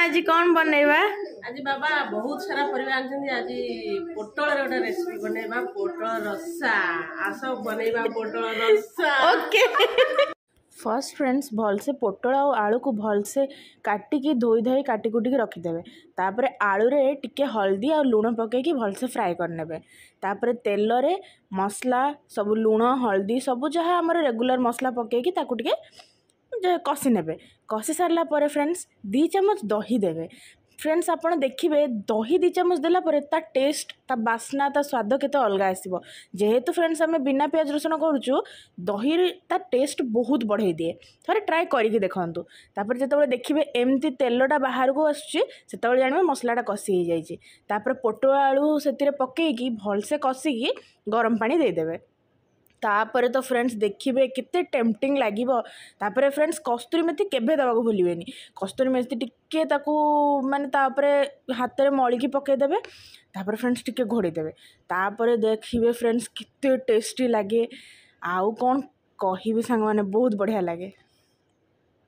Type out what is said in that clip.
आज कौन बनैबा आज बाबा बहुत सारा परिवार आनछन आज पोटल रे गोटे रेसिपी बनैबा पोटल रस्सा आस बनैबा पोटल रस्सा ओके फर्स्ट फ्रेंड्स भलसे पोटल और आलू को भलसे काटिकी धोई धोई काटी कुटिकी रखिदेवे तापर आलू रे टिके हल्दी और लुण पकईकी भलसे फ्राए करनेबे तापर तेल रे मसला सब लुण हल्दी सब जहाँ आमर रेगुलर मसला पकईकी ताकू टिके कषि नेबे कषि सारा पर फ्रेंड्स 2 चम्मच दही देवे फ्रेंड्स आपड़ देखिए दही 2 चम्मच देला परे ता टेस्ट ता बास्ना ता स्वाद केते अलग आसीबो जेहेतु फ्रेंड्स आम बिना प्याज रसुण करूँ दही ता टेस्ट बहुत बढ़े दिए थोड़े ट्राए करके देखंतु तापर जेतबे देखिए एमती तेलटा बाहर को आसुची सेतबे जानिबे मसलाटा कषि हो जाइए तापर पोटल आलू से पकईकी भलसे कषिकी गरम पानी देदेवे तापर तो फ्रेंड्स देखिए कितने टेम्पटिंग लगिबो तापर फ्रेंड्स कस्तूरी मेथी केभे दबाको भूलिबेनी कस्तूरी मेथी टिके ताकू माने तापरे हाथ रे मळिकी पकेदेबे तापर फ्रेंड्स टिके घोड़े देबे तापर देखिए फ्रेंड्स कितने टेस्टी लगे आउ कौन कहिबे सांग माने बहुत बढ़िया लगे।